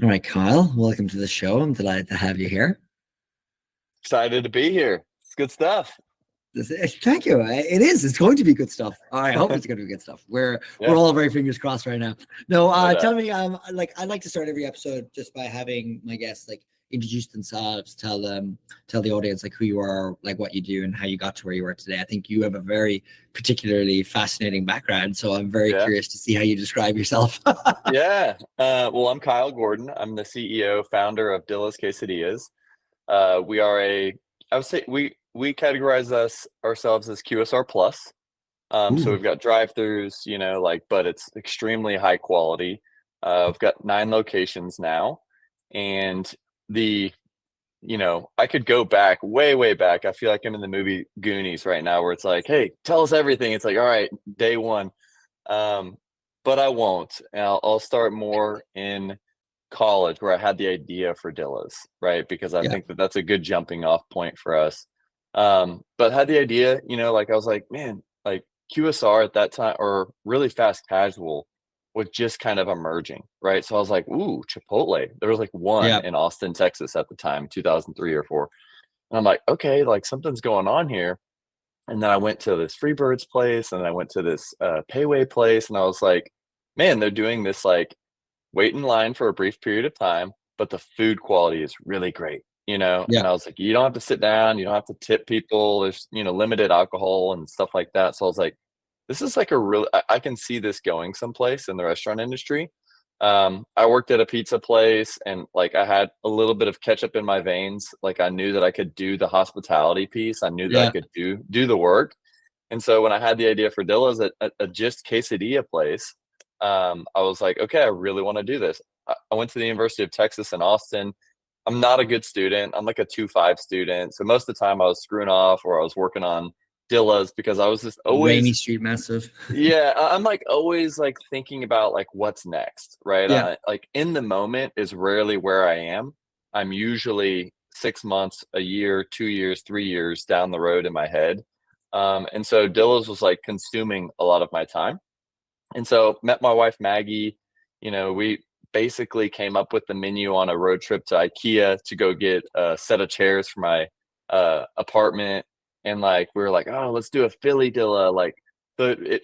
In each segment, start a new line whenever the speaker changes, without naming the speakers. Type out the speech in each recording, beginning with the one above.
All right, Kyle, welcome to the show. I'm delighted to have you here.
Excited to be here. It's good stuff.
Thank you. It is. It's going to be good stuff. I hope it's going to be good stuff. We're
Yeah,
all very fingers crossed right now. No,
no
tell
doubt.
me. I like to start every episode just by having my guests introduce themselves, tell the audience who you are, what you do, and how you got to where you are today. I think you have a very particularly fascinating background, so I'm very
Yeah.
curious to see how you describe yourself.
Yeah. Well, I'm Kyle Gordon. I'm the CEO, founder of Dillas Quesadillas. We are I would say we categorize ourselves as QSR Plus. So
Ooh,
we've got drive-throughs, but it's extremely high quality. We've got 9 locations now, and the I could go back way, way back. I feel like I'm in the movie Goonies right now, where it's like, hey, tell us everything. It's like, all right, day one. Um, but I won't. And I'll start more in college where I had the idea for Dillas, right? Because I
yeah,
think that that's a good jumping off point for us. But had the idea, I was like, man, QSR at that time, or really fast casual, was just kind of emerging, right? So I was like, ooh, Chipotle. There was one
yeah,
in Austin, Texas at the time, 2003 or four. And I'm like, okay, something's going on here. And then I went to this Freebirds place, and then I went to this Payway place, and I was like, man, they're doing this wait in line for a brief period of time, but the food quality is really great,
yeah.
And I was like, you don't have to sit down, you don't have to tip people. There's, limited alcohol and stuff like that. So I was like, this is a real, I can see this going someplace in the restaurant industry. I worked at a pizza place, and I had a little bit of ketchup in my veins. I knew that I could do the hospitality piece. I knew that I
Yeah.
could do the work. And so when I had the idea for Dilla's at a just quesadilla place, I was like, okay, I really want to do this. I went to the University of Texas in Austin. I'm not a good student. I'm like a 2.5 student. So most of the time I was screwing off, or I was working on Dilla's, because I was just
Rainy
always,
Street Massive.
yeah, I'm always thinking about what's next, right?
Yeah.
In the moment is rarely where I am. I'm usually 6 months, a year, 2 years, 3 years down the road in my head. And so Dilla's was consuming a lot of my time. And so met my wife Maggie. We basically came up with the menu on a road trip to IKEA to go get a set of chairs for my apartment. And we were like, oh, let's do a Philly Dilla. But it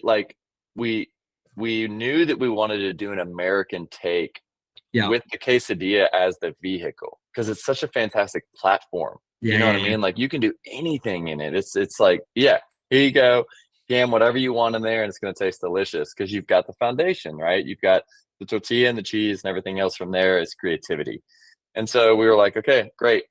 we we knew that we wanted to do an American take
Yeah.
with the quesadilla as the vehicle, because it's such a fantastic platform.
Yeah.
You know what
Yeah.
I
Yeah.
mean? You can do anything in it. It's like, yeah, here you go, jam whatever you want in there, and it's going to taste delicious because you've got the foundation, right? You've got the tortilla and the cheese, and everything else from there is creativity. And so we were like, okay, great.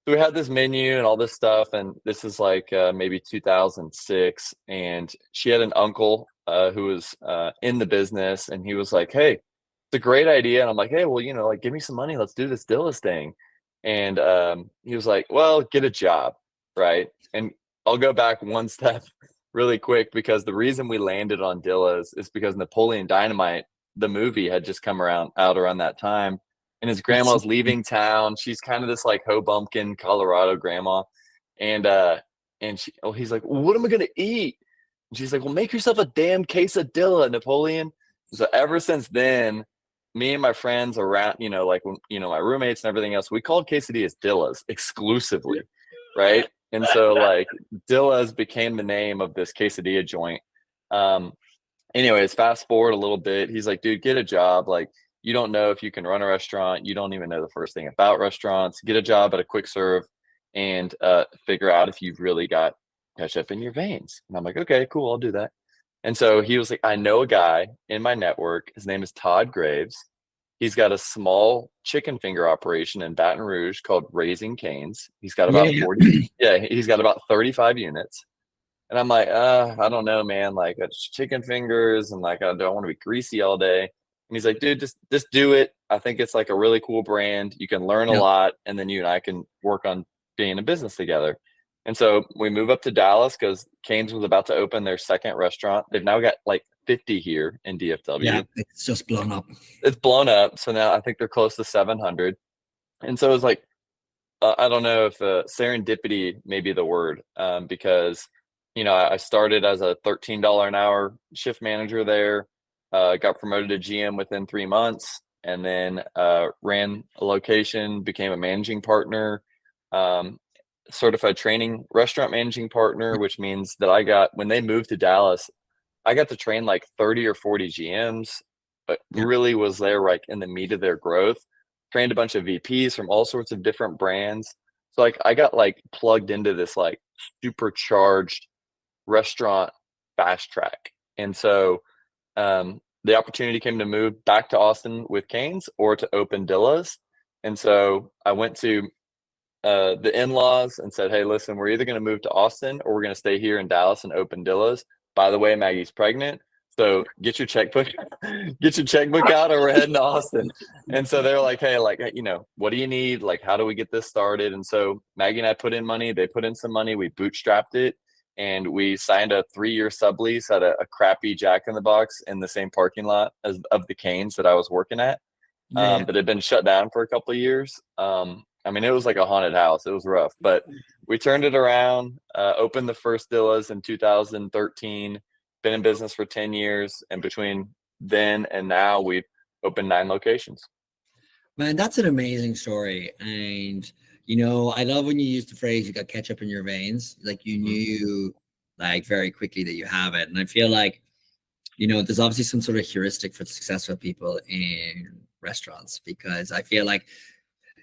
So we had this menu and all this stuff, and this is maybe 2006, and she had an uncle who was in the business, and he was like, hey, it's a great idea. And I'm like, hey, well, give me some money, let's do this Dillas thing. And he was like, well, get a job, right? And I'll go back one step really quick, because the reason we landed on Dillas is because Napoleon Dynamite, the movie, had just come out around that time, and his
That's
grandma's leaving town. She's kind of this Hoboken, Colorado grandma. And he's like, well, what am I gonna eat? And she's like, well, make yourself a damn quesadilla, Napoleon. So ever since then, me and my friends around, my roommates and everything else, we called quesadillas Dillas exclusively, right? And so Dillas became the name of this quesadilla joint. Um, Anyways, fast forward a little bit. He's like, dude, get a job. You don't know if you can run a restaurant. You don't even know the first thing about restaurants. Get a job at a quick serve, and figure out if you've really got ketchup in your veins. And I'm like, okay, cool, I'll do that. And so he was like, I know a guy in my network. His name is Todd Graves. He's got a small chicken finger operation in Baton Rouge called Raising Cane's. He's got
yeah.
about
Yeah.
40, yeah, he's got about 35 units. And I'm like, I don't know, man. It's chicken fingers, and I don't want to be greasy all day. And he's like, dude, just do it. I think it's a really cool brand. You can learn a
Yeah.
lot, and then you and I can work on being a business together. And so we move up to Dallas because Cane's was about to open their second restaurant. They've now got 50 here in
Yeah.
DFW.
It's just blown up.
It's blown up. So now I think they're close to 700. And so it was I don't know if serendipity may be the word, because I started as a $13 an hour shift manager there, got promoted to GM within 3 months, and then ran a location, became a managing partner, certified training restaurant managing partner, which means that when they moved to Dallas, I got to train like 30 or 40 GMs, but
Yeah.
really was there like in the meat of their growth. Trained a bunch of VPs from all sorts of different brands. So like I got like plugged into this like supercharged restaurant fast track. And so the opportunity came to move back to Austin with Canes or to open Dillas. And so I went to the in-laws and said, hey, listen, we're either going to move to Austin or we're going to stay here in Dallas and open Dillas. By the way, Maggie's pregnant. So get your checkbook, out, or we're heading to Austin. And so they're like, hey, like, what do you need? Like, how do we get this started? And so Maggie and I put in money. They put in some money. We bootstrapped it. And we signed a 3-year sublease at a crappy Jack in the Box in the same parking lot of the Canes that I was working at.
Yeah.
But it had been shut down for a couple of years. I mean, it was like a haunted house. It was rough, but we turned it around, opened the first Dillas in 2013, been in business for 10 years. And between then and now, we've opened 9 locations.
Man, that's an amazing story. And, I love when you use the phrase, you got ketchup in your veins. Like you knew like very quickly that you have it. And I feel like, there's obviously some sort of heuristic for successful people in restaurants, because I feel like,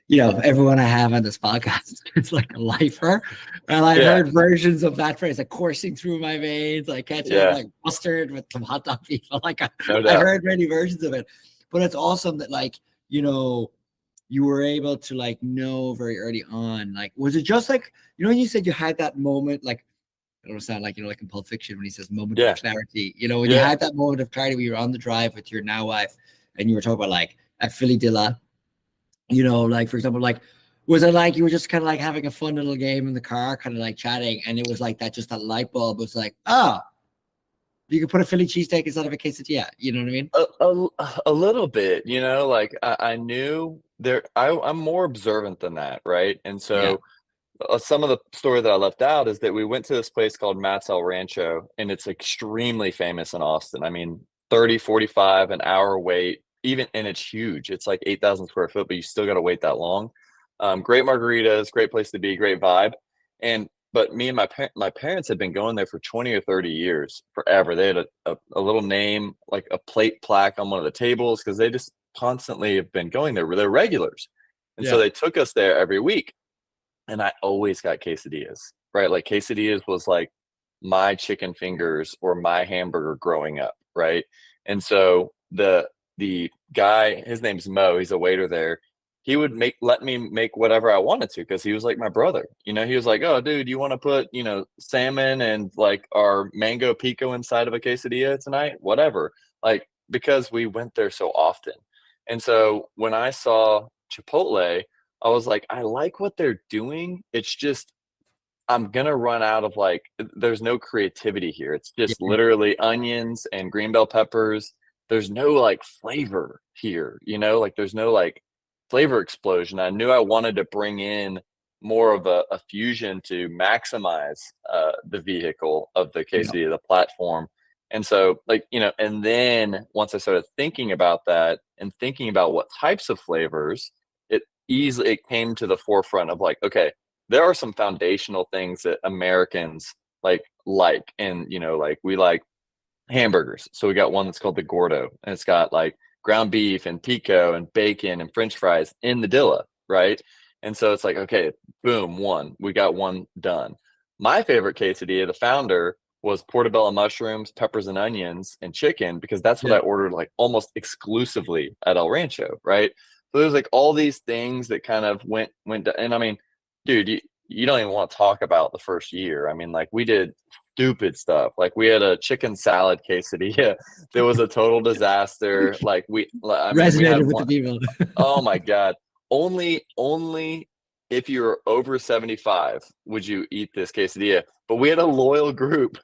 everyone I have on this podcast is like a lifer. And I've heard versions of that phrase, like coursing through my veins, like ketchup, like mustard with some hot dog people. Like I've heard many versions of it. But it's awesome that like, you were able to like know very early on. Like, was it just like, when you said you had that moment, like, I don't sound like, like in Pulp Fiction when he says moment of clarity, when you had that moment of clarity where you were on the drive with your now wife and you were talking about like at Philly Dilla, like for example, like, was it like you were just kind of like having a fun little game in the car, kind of like chatting, and it was like that, just that light bulb was like, you could put a Philly cheesesteak instead of a quesadilla. You know what I mean?
A little bit, like I knew there, I'm more observant than that. Right. And so some of the story that I left out is that we went to this place called Matt's El Rancho, and it's extremely famous in Austin. I mean, 30, 45 an hour wait, and it's huge. It's like 8,000 square foot, but you still got to wait that long. Great margaritas, great place to be, great vibe. But me and my parents had been going there for 20 or 30 years, forever. They had a little name, like a plate plaque on one of the tables, because they just constantly have been going there. They're regulars. And so they took us there every week. And I always got quesadillas, right? Like quesadillas was like my chicken fingers or my hamburger growing up, right? And so the guy, his name's Mo, he's a waiter there. He would let me make whatever I wanted to, because he was like my brother. He was like, oh, dude, you want to put, salmon and like our mango pico inside of a quesadilla tonight? Whatever. Like, because we went there so often. And so when I saw Chipotle, I was like, I like what they're doing. It's just, I'm going to run out of like, there's no creativity here. It's just literally onions and green bell peppers. There's no like flavor here, like there's no like flavor explosion. I knew I wanted to bring in more of a fusion to maximize the vehicle of the quesadilla, the platform. And so like, and then once I started thinking about that and thinking about what types of flavors, it came to the forefront of like, okay, there are some foundational things that Americans and like we like hamburgers. So we got one that's called the Gordo, and it's got like ground beef and pico and bacon and French fries in the Dilla, right? And so it's like, okay, boom, we got one done. My favorite quesadilla, the founder, was portobello mushrooms, peppers and onions, and chicken, because that's what I ordered like almost exclusively at El Rancho, right? So there's like all these things that kind of went and I mean, dude, you don't even want to talk about the first year. I mean, like we did stupid stuff. Like we had a chicken salad quesadilla that was a total disaster. Like we
Resonated with the people.
Oh my God. Only if you're over 75 would you eat this quesadilla. But we had a loyal group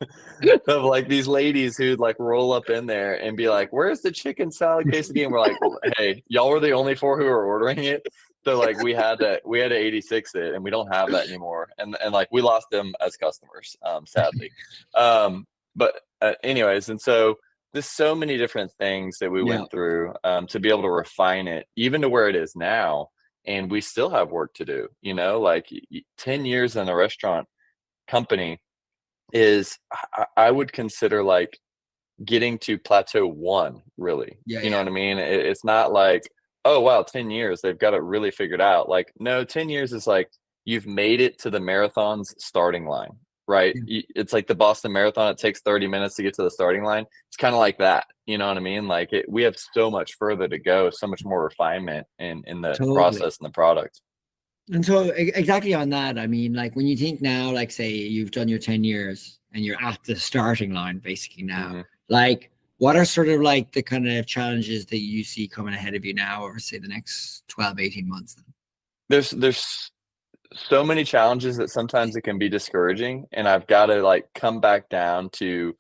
of like these ladies who'd like roll up in there and be like, where's the chicken salad quesadilla? And we're like, hey, y'all were the only 4 who were ordering it. So like we had to 86 it, and we don't have that anymore. And like we lost them as customers, sadly. But anyways, and so there's so many different things that we
Yeah.
went through to be able to refine it, even to where it is now. And we still have work to do, you know, like 10 years in a restaurant company is, I would consider like getting to plateau one, really.
Yeah.
You know
Yeah.
what I mean? It's not like, oh, wow, 10 years, they've got it really figured out. Like, no, 10 years is like you've made it to the marathon's starting line, right?
Yeah.
It's like the Boston Marathon. It takes 30 minutes to get to the starting line. It's kind of like that. You know what I mean? Like, we have so much further to go, so much more refinement in the
Totally.
process and the product.
And so exactly on that, I mean, like when you think now, like say you've done your 10 years and you're at the starting line basically now,
Hmm.
like what are sort of like the kind of challenges that you see coming ahead of you now over say the next 12, 18 months then?
There's so many challenges that sometimes it can be discouraging, and I've got to like come back down to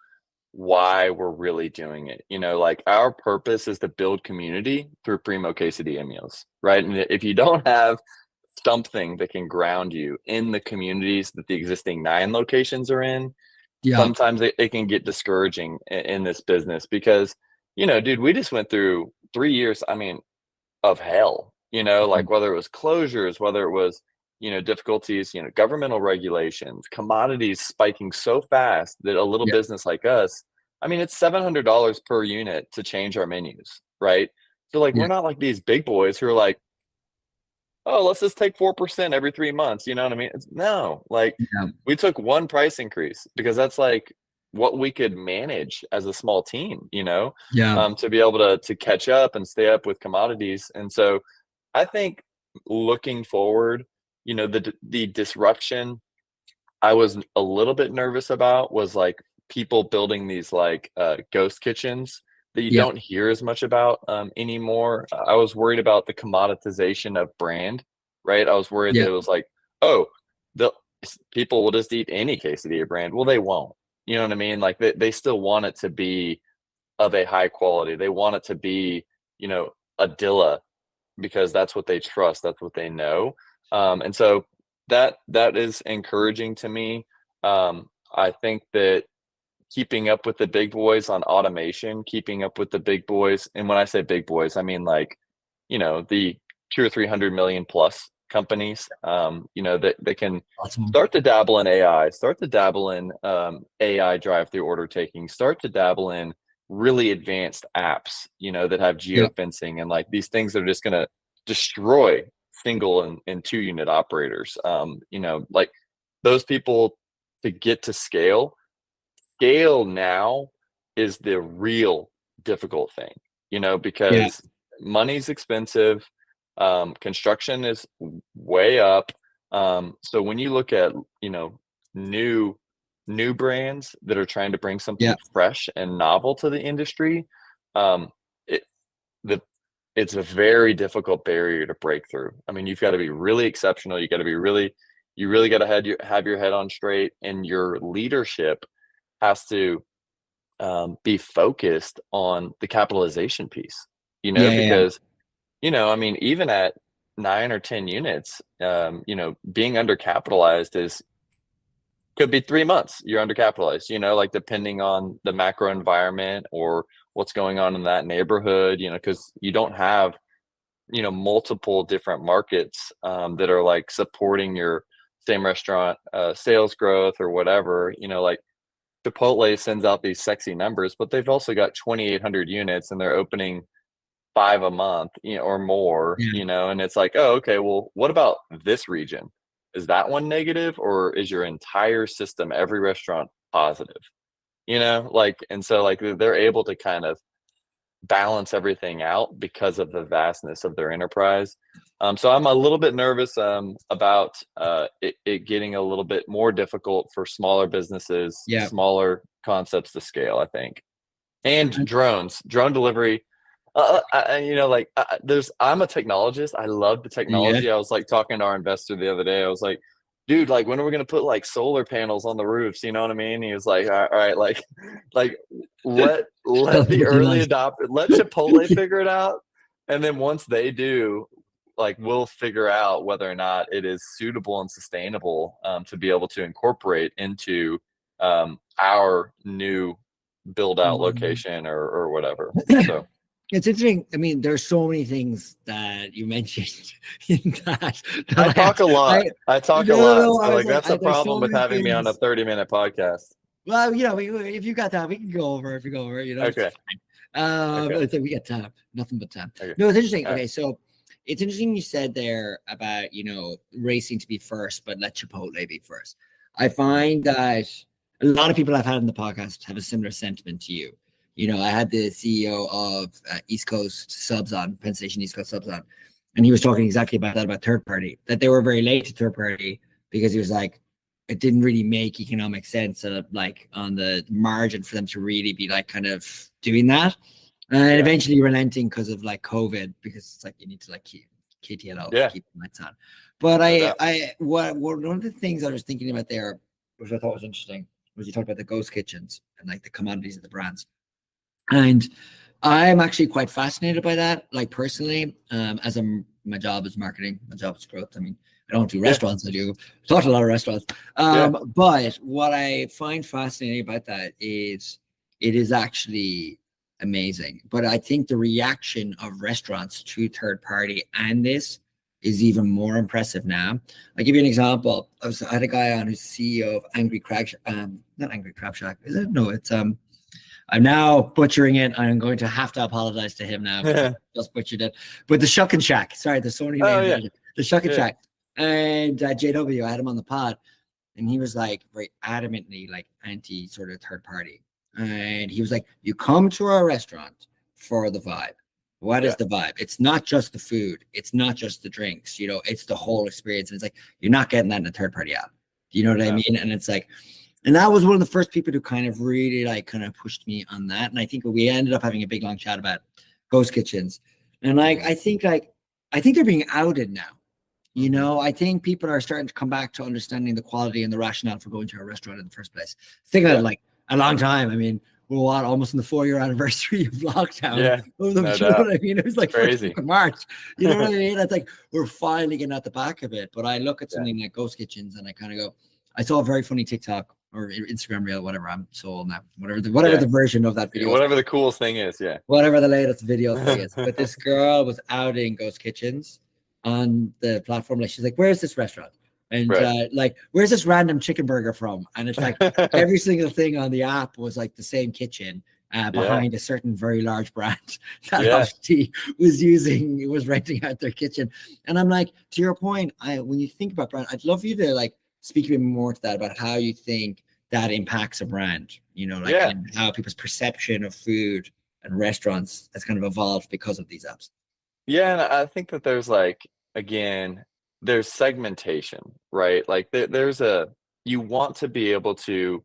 why we're really doing it. You know, like our purpose is to build community through primo quesadilla meals, right? And if you don't have something that can ground you in the communities that the existing 9 locations are in,
Yeah.
sometimes it can get discouraging in this business because, you know, dude, we just went through 3 years, I mean, of hell, you know,
Mhm.
like whether it was closures, whether it was, you know, difficulties, you know, governmental regulations, commodities spiking so fast that a little
Yeah.
business like us, I mean, it's $700 per unit to change our menus, right? So like,
Yeah.
we're not like these big boys who are like, oh, let's just take 4% every 3 months. You know what I mean? No, like
Yeah.
we took one price increase because that's like what we could manage as a small team, you know,
Yeah.
to be able to catch up and stay up with commodities. And so I think looking forward, you know, the disruption I was a little bit nervous about was like people building these like ghost kitchens that you
Yeah.
don't hear as much about anymore. I was worried about the commoditization of brand, right? I was worried that
Yeah.
it was like, oh, the people will just eat any quesadilla brand. Well, they won't. You know what I mean? Like they still want it to be of a high quality. They want it to be, you know, a Dilla because that's what they trust, that's what they know. And so that is encouraging to me. I think that keeping up with the big boys on automation, keeping up with the big boys, and when I say big boys, I mean like, you know, the 2 or 300 million plus companies, you know, that they can
Awesome.
start to dabble in AI, start to dabble in AI drive-through order taking, start to dabble in really advanced apps, you know, that have
Yeah.
geofencing and like these things that are just going to destroy single and 2 unit operators. You know, like those people to get to scale now is the real difficult thing, you know,
Yeah.
because money's expensive, construction is way up. So when you look at, you know, new new brands that are trying to bring
Yeah.
something fresh and novel to the industry, um, it the it's a very difficult barrier to break through. I mean, you've got to be really exceptional. You got to be really, you really got to have your head on straight, and your leadership has to be focused on the capitalization piece, you know,
Yeah. Yeah.
because, you know, I mean, even at 9 or 10 units, you know, being undercapitalized is could be 3 months you're undercapitalized, you know, like depending on the macro environment or what's going on in that neighborhood, you know, because you don't have, you know, multiple different markets that are like supporting your same restaurant sales growth or whatever, you know, like Chipotle sends out these sexy numbers, but they've also got 2,800 units and they're opening 5 a month, you know, or more,
Yeah.
you know, and it's like, oh, okay, well, what about this region? Is that one negative, or is your entire system, every restaurant positive? You know, like, and so like they're able to kind of balance everything out because of the vastness of their enterprise. So I'm a little bit nervous about it getting a little bit more difficult for smaller businesses,
Yeah.
smaller concepts to scale, I think. And
And-
drone delivery. You know, like I'm a technologist. I love the
Yeah.
technology. I was like talking to our investor the other day. I was like, dude, like when are we gonna put like solar panels on the roofs? You know what I mean? He was like, all right, like let
That
the
would be
early
nice.
adopter, let Chipotle figure it out, and then once they do, like we'll figure out whether or not it is suitable and sustainable to be able to incorporate into our new build out
Um,
location or whatever. So
It's interesting. I mean, there's so many things that you mentioned in that
I
that
talk a lot.
I
I talk a
no,
lot.
no,
So
I was
like
like,
that's the
there's so
problem with
many
having me on a
things.
30-minute podcast.
Well, if you got time, we can go over. If you go over, it's
Okay.
fine.
Okay.
I think we got time, nothing but time.
Okay.
No, it's interesting.
All right.
Okay, so it's interesting you said there about racing to be first, but let Chipotle be first. I find that a lot of people I've had on the podcast have a similar sentiment to you. I had the CEO of East Coast Subs on, Penn Station East Coast Subs on, and he was talking exactly about that, about third party, that they were very late to third party because he was like, it didn't really make economic sense like on the margin for them to really be like kind of doing that. And
Yeah.
eventually relenting because of like COVID, because it's like you need to like keep KTLO to
Yeah.
keep the lights on. But
No doubt.
one of the things I was thinking about there, which I thought was interesting, was you talked about the ghost kitchens and like the commodities of the brands. And I'm actually quite fascinated by that, like personally, as my job is marketing, my job is growth. I mean, I don't do
Yeah.
restaurants, I do talk to a lot of restaurants.
Yeah.
But what I find fascinating about that is it is actually amazing. But I think the reaction of restaurants to third party and this is even more impressive now. I'll give you an example. I had a guy on who's CEO of Angry Crab, not Angry Crab Shack, is it? No, it's I'm now butchering it. I'm going to have to apologize to him now because I just butchered it. But the Shuck and Shack, sorry, there's so many
Oh
names.
yeah.
The Shuck and
Yeah.
Shack. And JW, I had him on the pod, and he was like very adamantly like anti sort of third party. And he was like, you come to our restaurant for the vibe. What is
Yeah.
the vibe? It's not just the food, it's not just the drinks, it's the whole experience. And it's like, you're not getting that in a third party app. Do you know what I
No.
mean? And it's like, and that was one of the first people who kind of really like kind of pushed me on that. And I think we ended up having a big long chat about ghost kitchens. And like I think they're being outed now. I think people are starting to come back to understanding the quality and the rationale for going to a restaurant in the first place. Think about it like a long time. I mean, we're almost in the 4-year anniversary of lockdown.
Yeah.
You
No
know
doubt.
what I mean? It was like
Crazy.
March. You know what I mean? It's like we're finally getting at the back of it. But I look at
Yeah.
something like ghost kitchens and I kind of go, I saw a very funny TikTok or Instagram reel, whatever. I'm so old now. Whatever the version of that video is.
Whatever the coolest thing is, yeah.
Whatever the latest video thing is. But this girl was outing ghost kitchens on the platform. Like she's like, "Where's this restaurant?" And
Right.
like, "Where's this random chicken burger from?" And it's like every single thing on the app was like the same kitchen
Yeah.
behind a certain very large brand that
Yeah.
obviously was renting out their kitchen. And I'm like, to your point, when you think about brand, I'd love you to like speak a bit more to that about how you think that impacts a brand. Like
Yeah.
and how people's perception of food and restaurants has kind of evolved because of these apps.
Yeah, and I think that there's again, there's segmentation, right? Like you want to be able to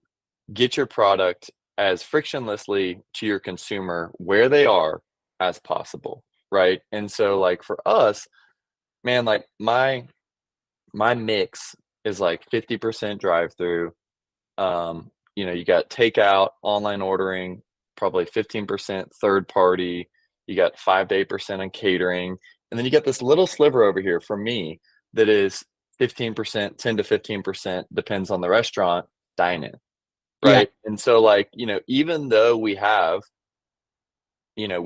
get your product as frictionlessly to your consumer where they are as possible, right? And so like for us, man, like my mix is like 50% drive through. You got takeout, online ordering, probably 15% third party. You got 5 to 8% on catering. And then you get this little sliver over here for me that is 15%, 10 to 15%, depends on the restaurant, dine in.
Yeah.
Right. And so, even though we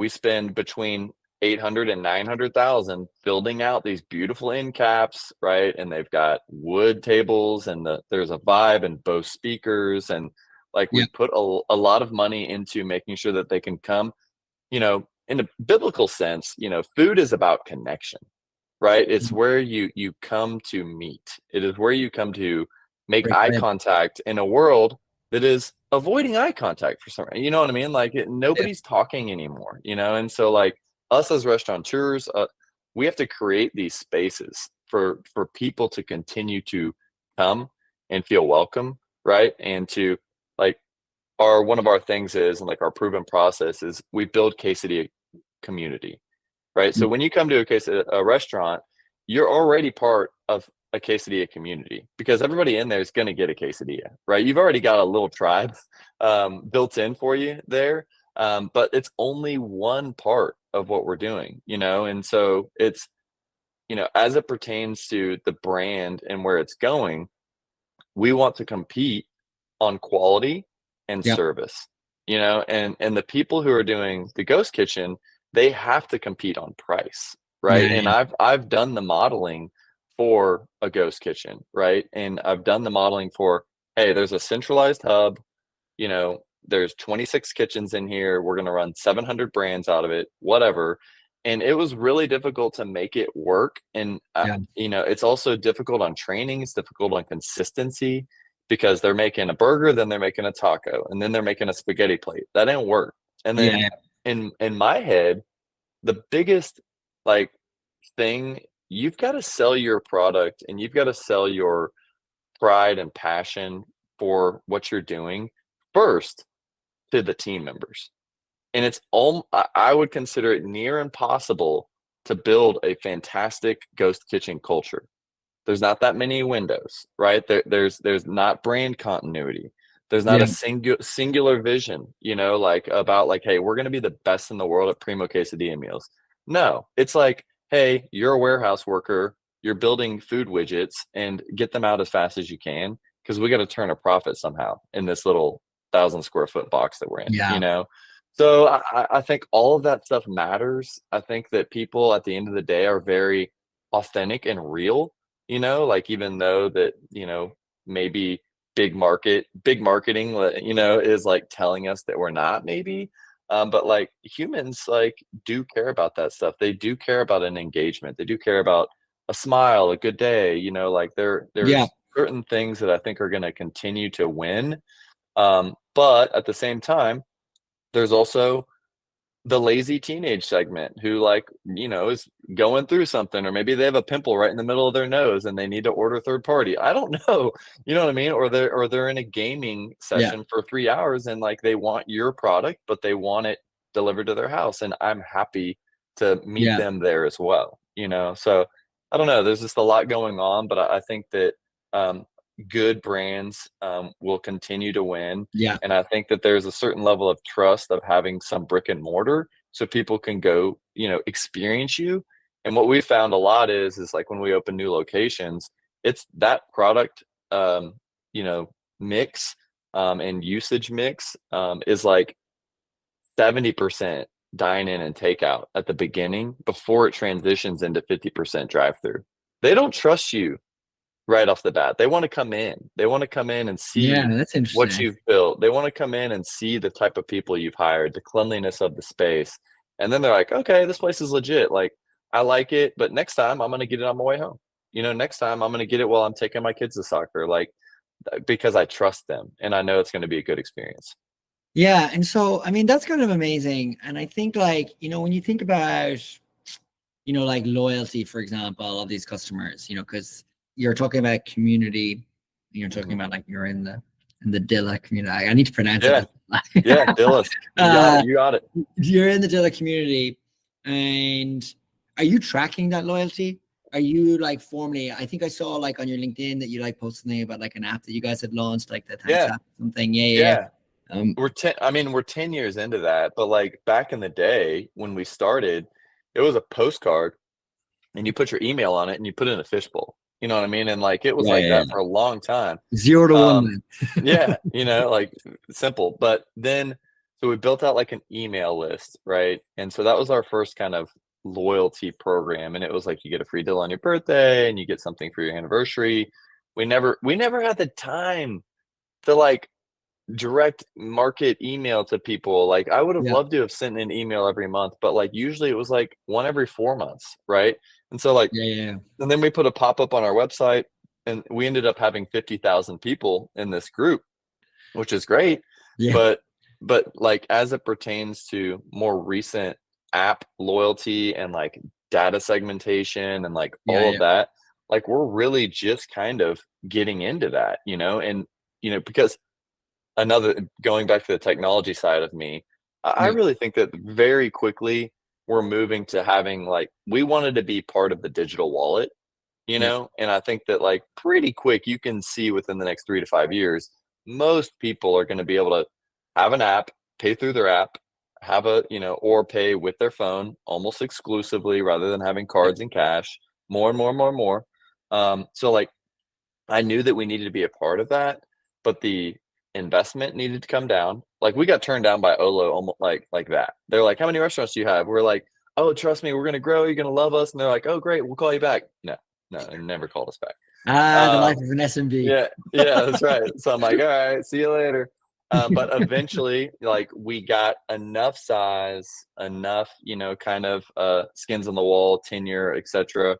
spend between 800 and 900,000 building out these beautiful end caps, right? And they've got wood tables and there's a vibe and Bose speakers. And
Yeah.
we put a lot of money into making sure that they can come, in a biblical sense, food is about connection, right? It's where you come to meet. It is where you come to make
Break
eye
bread.
contact in a world that is avoiding eye contact for some reason. You know what I mean?
Yeah.
Nobody's talking anymore, and so us as restaurateurs, we have to create these spaces for people to continue to come and feel welcome, right? And to like one of our things is, and our proven process is, we build quesadilla community, right? So when you come to a restaurant, you're already part of a quesadilla community because everybody in there is going to get a quesadilla, right? You've already got a little tribe built in for you there, but it's only one part of what we're doing, and so it's, as it pertains to the brand and where it's going, we want to compete on quality and
Yeah.
service. and the people who are doing the ghost kitchen, they have to compete on price, right?
Yeah,
And
yeah,
I've done the modeling for a ghost kitchen, right? And I've done the modeling for, hey, there's a centralized hub, there's 26 kitchens in here. We're going to run 700 brands out of it, whatever. And it was really difficult to make it work. And,
yeah,
it's also difficult on training. It's difficult on consistency because they're making a burger, then they're making a taco, and then they're making a spaghetti plate. That didn't work. And then
yeah,
in my head, the biggest like thing, you've got to sell your product and you've got to sell your pride and passion for what you're doing first to the team members. And it's all, I would consider it near impossible to build a fantastic ghost kitchen culture. There's not that many windows, right? There's not brand continuity. There's not a
yeah,
singular vision, like about like, hey, we're going to be the best in the world at primo quesadilla meals. No, it's like, hey, you're a warehouse worker, you're building food widgets and get them out as fast as you can because we got to turn a profit somehow in this little 1,000 square foot box that we're in,
yeah,
So I think all of that stuff matters. I think that people at the end of the day are very authentic and real, like even though that, maybe big marketing, is like telling us that we're not maybe. But like humans like do care about that stuff. They do care about an engagement. They do care about a smile, a good day, like
yeah,
there's certain things that I think are going to continue to win. But at the same time, there's also the lazy teenage segment who like is going through something, or maybe they have a pimple right in the middle of their nose and they need to order third party. I don't know. You know what I mean? Or they're in a gaming
yeah,
session for 3 hours and like they want your product but they want it delivered to their house, and I'm happy to meet
yeah,
them there as well, so I don't know, there's just a lot going on, but I think that um, good brands will continue to win.
yeah,
And I think that there's a certain level of trust of having some brick and mortar so people can go, experience you. And what we found a lot is like when we open new locations, it's that product, um, you know, mix and usage mix is like 70% dine in and takeout at the beginning before it transitions into 50% drive through. They don't trust you right off the bat. They want to come in. They want to come in and
yeah.
see
That's
what
interesting.
you've built. They want to come in and see the type of people you've hired, the cleanliness of the space. And then they're like, okay, this place is legit. Like, I like it, but next time I'm going to get it on my way home. Next time I'm going to get it while I'm taking my kids to soccer, like, because I trust them and I know it's going to be a good experience.
Yeah, and so I mean that's kind of amazing. And I think like, when you think about, like loyalty, for example, of these customers, because you're talking about community, and you're talking
Mhm.
about like you're in the Dilla community. I need to pronounce
Yeah.
it.
Yeah. Dillas. You got it.
uh,
You got it.
you're in the Dilla community, and are you tracking that loyalty? Are you like formally? I think I saw like on your LinkedIn that you like posted something about like an app that you guys had launched, like the Thanks
Yeah.
app, or something. Yeah, yeah,
Yeah.
yeah.
We're 10 years into that, but like back in the day when we started, it was a postcard and you put your email on it and you put it in a fishbowl. You know what I mean? And like it was
Yeah,
like
yeah,
that for a long time.
yeah. 0 to 1,
Um,
man.
yeah, like simple. But then so we built out like an email list, right? And so that was our first kind of loyalty program. And it was like you get a free deal on your birthday and you get something for your anniversary. We never had the time to like direct market email to people. Like I would have
Yeah,
loved to have sent an email every month, but like usually it was like one every 4 months, right? And so like,
yeah, yeah,
and then we put a pop up on our website, and we ended up having 50,000 people in this group, which is great.
yeah,
But like as it pertains to more recent app loyalty and like data segmentation and like
yeah,
all
yeah,
of that, like we're really just kind of getting into that, and because another going back to the technology side of me, I
yeah,
really think that very quickly we're moving to having like we wanted to be part of the digital wallet,
yeah,
and I think that like pretty quick you can see within the next 3 to 5 years, most people are going to be able to have an app, pay through their app, have a or pay with their phone almost exclusively rather than having
yeah,
cards and cash more and more and more and more. So like I knew that we needed to be a part of that, but the investment needed to come down. Like we got turned down by Olo almost like that. They're like, how many restaurants do you have? We're like, oh, trust me, we're gonna grow. You're gonna love us. And they're like, oh, great, we'll call you back. No, no, they never called us back.
Ah, the life
Um,
of an SMB.
yeah, yeah, that's right. So I'm like, all right, see you later. But eventually, like we got enough size, enough, kind of skins on the wall, tenure, etc.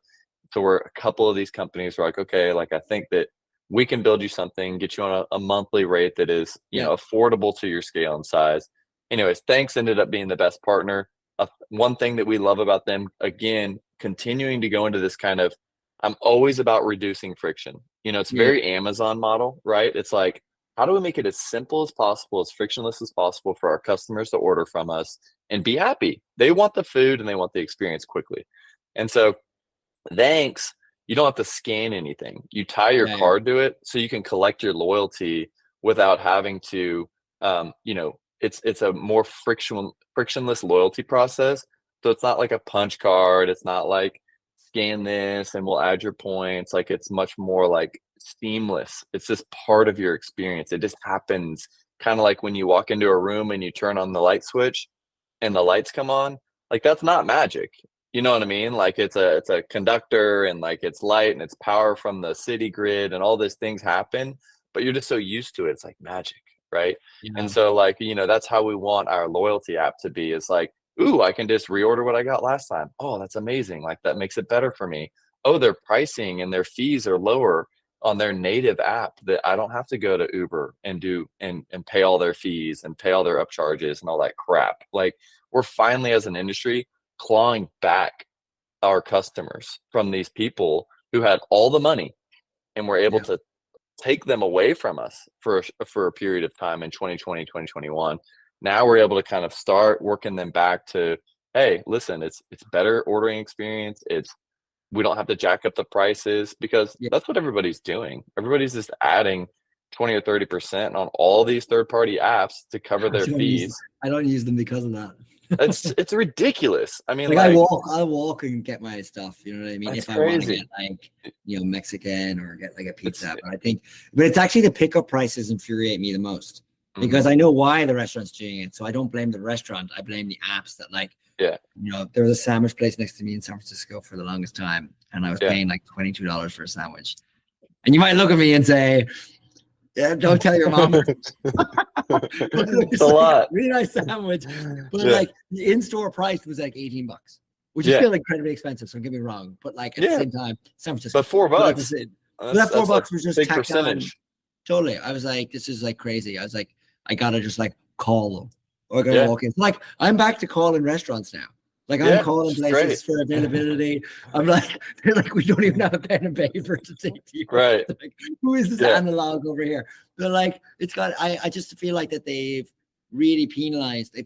So we're a couple of these companies were like, okay, like I think that we can build you something, get you on a monthly rate that is,
Yeah,
affordable to your scale and size. Anyways, thanks ended up being the best partner. One thing that we love about them, again, continuing to go into this kind of, I'm always about reducing friction. It's
yeah,
very Amazon model, right? It's like, how do we make it as simple as possible, as frictionless as possible for our customers to order from us and be happy? They want the food and they want the experience quickly. And so thanks, you don't have to scan anything. You tie your
yeah, yeah.
card to it so you can collect your loyalty without having to, it's a more frictionless loyalty process. So it's not like a punch card. It's not like scan this and we'll add your points. Like it's much more like seamless. It's just part of your experience. It just happens kind of like when you walk into a room and you turn on the light switch and the lights come on. Like that's not magic. You know what I mean? Like it's a conductor and like it's light and it's power from the city grid and all these things happen, but you're just so used to it. It's like magic, right? And
Yeah.
so like, that's how we want our loyalty app to be. It's like, ooh, I can just reorder what I got last time. Oh, that's amazing. Like that makes it better for me. Oh, their pricing and their fees are lower on their native app that I don't have to go to Uber and do and pay all their fees and pay all their upcharges and all that crap. Like we're finally as an industry clawing back our customers from these people who had all the money and were able
Yeah.
to take them away from us for a period of time in 2020 2021. Now we're able to kind of start working them back to, hey, listen, it's better ordering experience. It's we don't have to jack up the prices because
Yeah.
that's what everybody's doing. Everybody's just adding 20 or 30% on all these third party apps to cover
I
their
don't use
fees.
I don't use them because of that.
It's ridiculous. I mean,
Like
like
I walk and get my stuff. You know what I mean?
that's
If I want to
crazy.
get like, Mexican or get like a
It's
pizza. But it's actually the pickup prices infuriate me the most because
mhm.
I know why the restaurant's doing it. So I don't blame the restaurant. I blame the apps that like,
Yeah,
there was a sandwich place next to me in San Francisco for the longest time. And I was
yeah.
paying like $22 for a sandwich. And you might look at me and say, yeah, don't tell your mom. But it
It's a
was like a
lot.
really nice sandwich. But
Yeah,
like the in-store price was like $18, which is
yeah,
still incredibly expensive. So don't get me wrong. But like at the
yeah.
same time, San Francisco.
But four
But at the
bucks.
same, but
That's
that four
that's a
bucks was just
big
tacked on
percentage.
totally. I was like, this is like crazy. I was like, I gotta just like call them. Or I gotta
Yeah,
walk in. Like I'm back to calling restaurants now. Like I'm
yeah.
calling
It's great.
places for availability. I'm like, they're like, we don't even have a pen and paper to take to you.
Right.
Like, who is this
Yeah,
analog over here? They're like, it's got. I just feel like that they've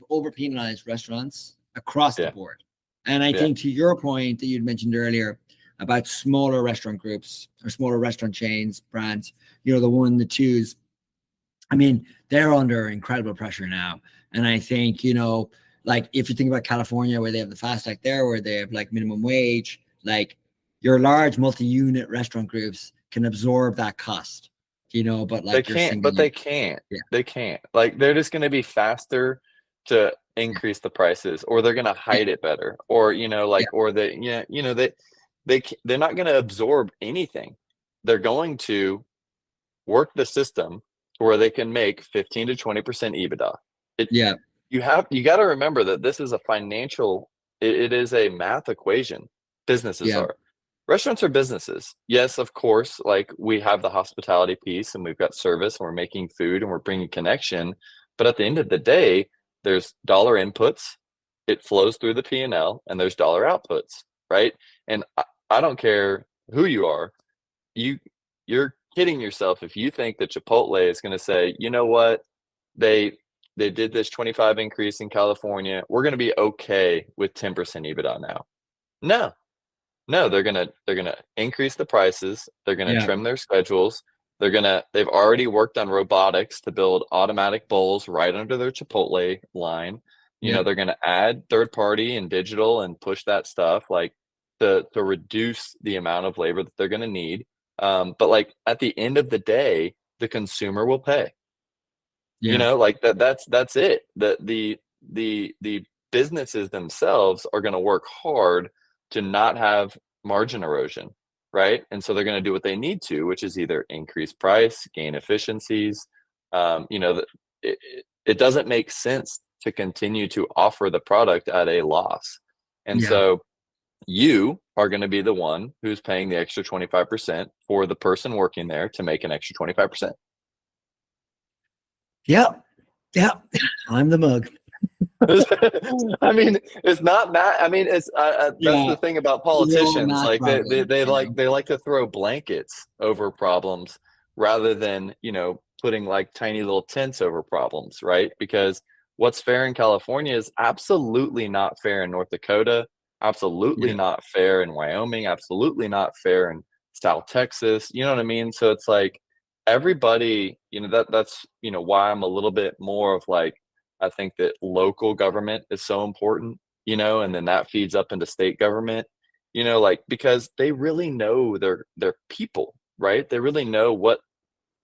over penalized restaurants across the
yeah,
board. And I
yeah.
think to your point that you'd mentioned earlier about smaller restaurant groups or smaller restaurant chains, brands, the one, the twos, I mean, they're under incredible pressure now. And I think, like if you think about California, where they have the Fast Act there, where they have like minimum wage, like your large multi-unit restaurant groups can absorb that cost, but
They
like your
can't,
single
but they
unit.
can't.
Yeah.
They can't. Like they're just going to be faster to increase the prices, or they're going to
Yeah.
hide it better, or
Yeah.
or they, they're not going to absorb anything. They're going to work the system where they can make 15 to 20% EBITDA. It
Yeah.
you got to remember that this is a financial, it is a math equation. Businesses
Yeah.
are. Restaurants are businesses. Yes, of course, like we have the hospitality piece and we've got service and we're making food and we're bringing connection, but at the end of the day, there's dollar inputs, it flows through the P&L, and there's dollar outputs, right? And I don't care who you are, you you're kidding yourself if you think that Chipotle is going to say, you know what, they they did this 25 increase in California. We're going to be okay with 10% EBITDA now. No, no, they're gonna increase the prices. They're gonna
Yeah.
trim their schedules. They've already worked on robotics to build automatic bowls right under their Chipotle line.
Yeah.
They're gonna add third party and digital and push that stuff like to reduce the amount of labor that they're gonna need. But like at the end of the day, the consumer will pay. You
Yeah.
know, like that's it. The businesses themselves are going to work hard to not have margin erosion, right? And so they're going to do what they need to, which is either increase price, gain efficiencies. You know, it doesn't make sense to continue to offer the product at a loss. And
Yeah.
so you are going to be the one who's paying the extra 25% for the person working there to make an extra 25%.
Yeah. Yeah. I'm the mug.
I mean, it's not that. I mean, it's that's
Yeah.
the thing about
They're all
politicians.
math
Like
problems, you know?
they like to throw blankets over problems rather than, you know, putting like tiny little tents over problems, right? Because what's fair in California is absolutely not fair in North Dakota, absolutely
Yeah.
not fair in Wyoming, absolutely not fair in South Texas. You know what I mean? So it's like everybody, you know, that's, you know, why I'm a little bit more of like, I think that local government is so important, you know, and then that feeds up into state government, you know, like because they really know their people, right? They really know what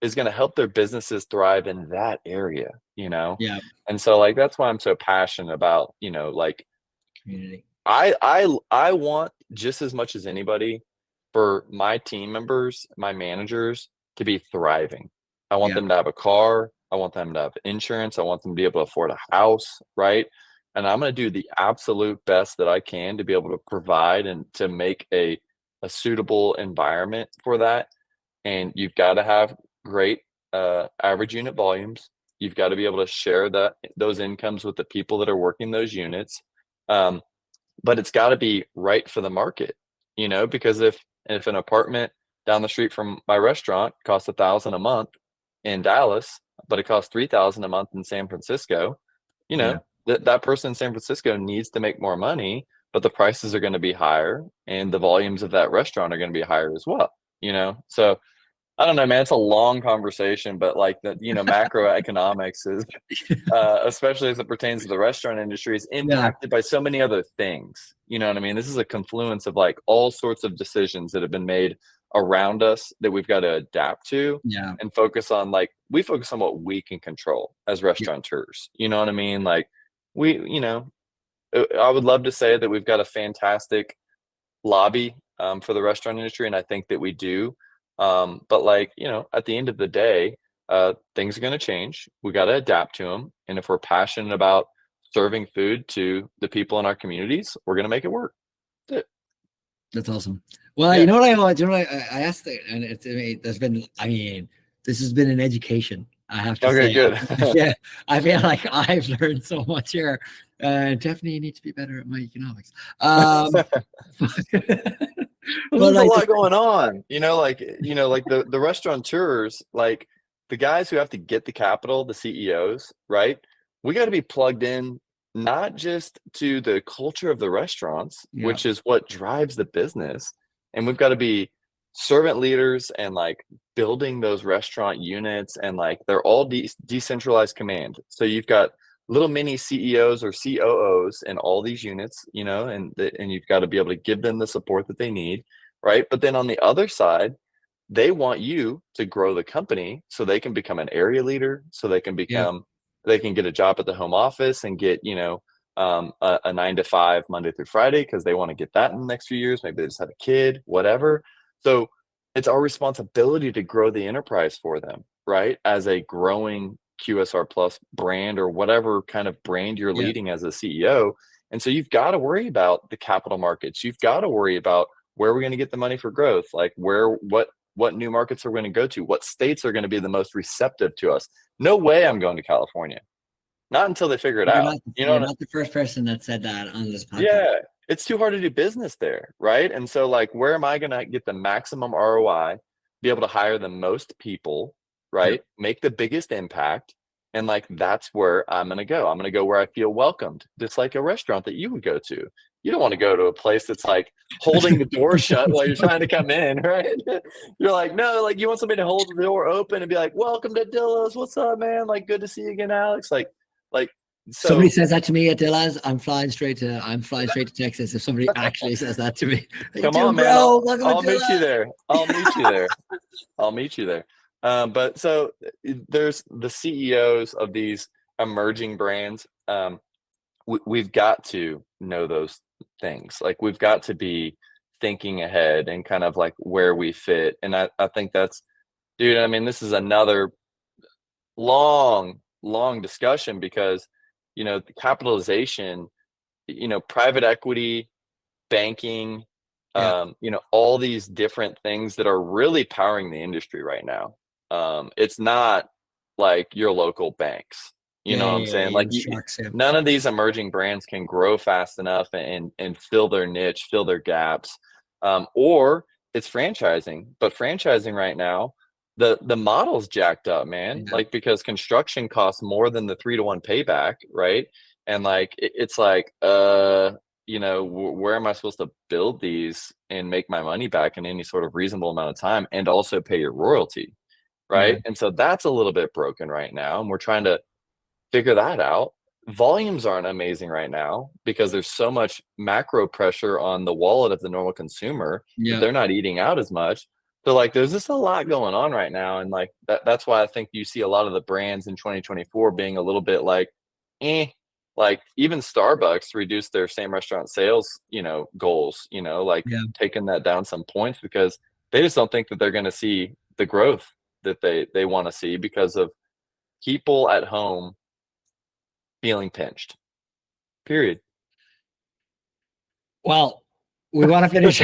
is going to help their businesses thrive in that area, you know.
Yeah.
And so like that's why I'm so passionate about, you know, like
Community.
I want just as much as anybody for my team members, my managers to be thriving. I want
Yeah.
them to have a car. I want them to have insurance. I want them to be able to afford a house, right? And I'm going to do the absolute best that I can to be able to provide and to make a suitable environment for that. And you've got to have great average unit volumes. You've got to be able to share those incomes with the people that are working those units. Um, but it's got to be right for the market, you know, because if an apartment down the street from my restaurant costs 1,000 a month in Dallas, but it costs 3,000 a month in San Francisco, you
Yeah.
know, that person in San Francisco needs to make more money, but the prices are going to be higher and the volumes of that restaurant are going to be higher as well, you know. So I don't know, man, it's a long conversation, but like the, you know, macroeconomics is especially as it pertains to the restaurant industry, is
Yeah.
impacted by so many other things. You know what I mean? This is a confluence of like all sorts of decisions that have been made around us that we've got to adapt to
Yeah.
and focus on. Like we focus on what we can control as
Yeah.
restaurateurs. You know what I mean? Like you know, I would love to say that we've got a fantastic lobby for the restaurant industry, and I think that we do. But like, you know, at the end of the day, things are going to change. We got to adapt to them, and if we're passionate about serving food to the people in our communities, we're going to make it work. That's it.
That's awesome. Well,
Yeah.
you know what you know what I asked it, and it's, I mean, there's been, I mean, this has been an education, I have to
Okay.
say.
Good.
Yeah, I feel like I've learned so much here. Definitely need to be better at my economics. But
There's a
like,
lot going on. You know, like the restaurateurs, like the guys who have to get the capital, the CEOs, right? We got to be plugged in not just to the culture of the restaurants,
yeah,
which is what drives the business, and we've got to be servant leaders and like building those restaurant units, and like they're all decentralized command. So you've got little mini CEOs or COOs in all these units, you know, and you've got to be able to give them the support that they need, right? But then on the other side, they want you to grow the company so they can become an area leader, so
yeah,
they can get a job at the home office and get, you know, a 9 to 5 Monday through Friday because they want to get that in the next few years. Maybe they just have a kid, whatever. So it's our responsibility to grow the enterprise for them, right? As a growing QSR Plus brand or whatever kind of brand you're
yeah,
leading as a CEO. And so you've got to worry about the capital markets. You've got to worry about where we're going to get the money for growth, like what new markets are we going to go to, what states are going to be the most receptive to us. No way I'm going to California. Not until they figure it
you're
out.
not
You know
you're
what I
not the first person that said that on this podcast.
Yeah, it's too hard to do business there, right? And so like where am I going to get the maximum ROI, be able to hire the most people,
Yeah,
right? Make the biggest impact, and like that's where I'm going to go. I'm going to go where I feel welcomed, just like a restaurant that you would go to. You don't want to go to a place that's like holding the door shut while you're trying to come in, right? You're like, no, like you want somebody to hold the door open and be like, "Welcome to Dillas. What's up, man? Like good to see you again, Alex." Like
somebody
so
says that to me at Dillas, I'm flying straight to Texas. If somebody actually says that to me, like,
come
dude,
on, man.
bro, welcome to
I'll meet you
Dillas.
there. I'll meet you there. I'll meet you there. But so there's the CEOs of these emerging brands. We've got to know those things. Like we've got to be thinking ahead and kind of like where we fit. And I think that's, dude, I mean, this is another long discussion because, the capitalization, private equity, banking,
Yeah.
all these different things that are really powering the industry right now. It's not like your local banks. You know what I'm saying? Like
The sharks. Yeah.
none of these emerging brands can grow fast enough and fill their niche, fill their gaps. Or it's franchising, but franchising right now, the model's jacked up, man.
Yeah.
Like because construction costs more than the 3-to-1 payback, right? And like it's like where am I supposed to build these and make my money back in any sort of reasonable amount of time and also pay your royalty,
Yeah.
right? And so that's a little bit broken right now, and we're trying to figure that out. Volumes aren't amazing right now because there's so much macro pressure on the wallet of the normal consumer that
Yeah.
they're not eating out as much. So like there's just a lot going on right now. And like that's why I think you see a lot of the brands in 2024 being a little bit like, like even Starbucks reduced their same restaurant sales, goals, like
Yeah.
taking that down some points because they just don't think that they're going to see the growth that they want to see because of people at home feeling pinched. Period.
Well, we want to finish.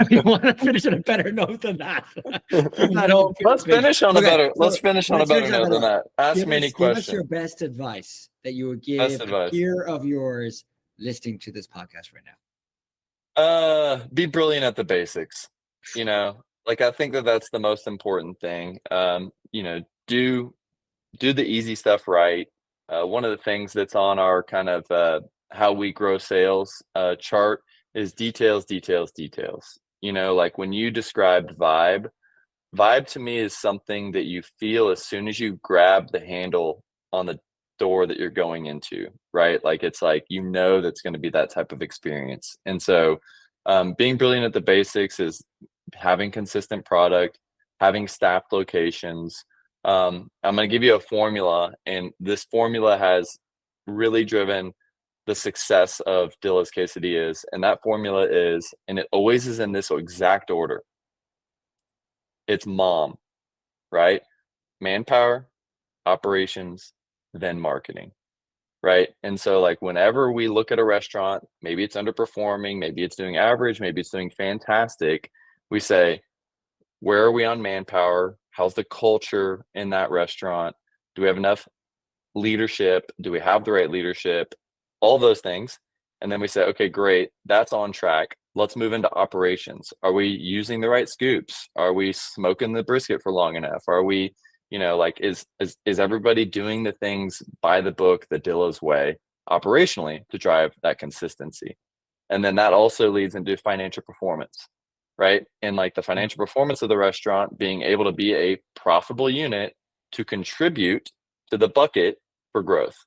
We want to finish on a better note than that. That whole
Let's finish on a
Okay,
better. Let's
so
finish on a
let's
better
finish on
note than that. Ask me any
Give us your
question.
best advice that you would
Best
give a
advice.
peer of yours listening to this podcast right now.
Be brilliant at the basics. Like I think that that's the most important thing. Do the easy stuff right. One of the things that's on our kind of how we grow sales chart is details, details, details. Like when you described vibe to me is something that you feel as soon as you grab the handle on the door that you're going into, right? Like it's like that's going to be that type of experience. And so being brilliant at the basics is having consistent product, having staffed locations. I'm going to give you a formula, and this formula has really driven the success of Dillas Quesadillas. And that formula is, and it always is in this exact order. It's mom, right? Manpower, operations, then marketing, right? And so like whenever we look at a restaurant, maybe it's underperforming, maybe it's doing average, maybe it's doing fantastic, we say, where are we on manpower? How's the culture in that restaurant? Do we have enough leadership? Do we have the right leadership? All those things. And then we say, okay, great, that's on track. Let's move into operations. Are we using the right scoops? Are we smoking the brisket for long enough? Are we, like is everybody doing the things by the book, the Dillas way, operationally to drive that consistency? And then that also leads into financial performance, right? And like the financial performance of the restaurant being able to be a profitable unit to contribute to the bucket for growth.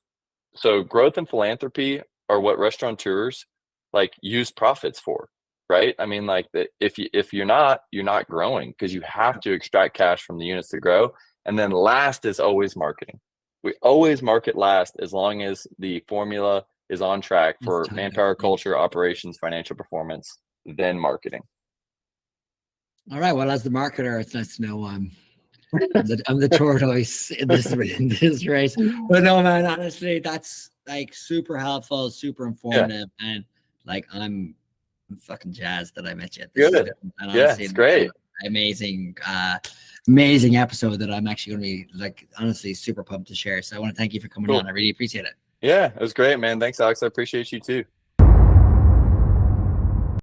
So growth and philanthropy are what restaurateurs like use profits for, right? I mean, like if you're not growing because you have to extract cash from the units to grow. And then last is always marketing. We always market last as long as the formula is on track for manpower, culture, operations, financial performance, then marketing.
All right. Well, as the marketer, it's nice to know I'm the tortoise in this race. But no, man, honestly, that's like super helpful, super informative, and like I'm fucking jazzed that I met you.
Good.
And
honestly, it's great.
Amazing episode that I'm actually going to be like honestly super pumped to share. So I want to thank you for coming on. I really appreciate it.
Yeah, it was great, man. Thanks, Alex. I appreciate you too.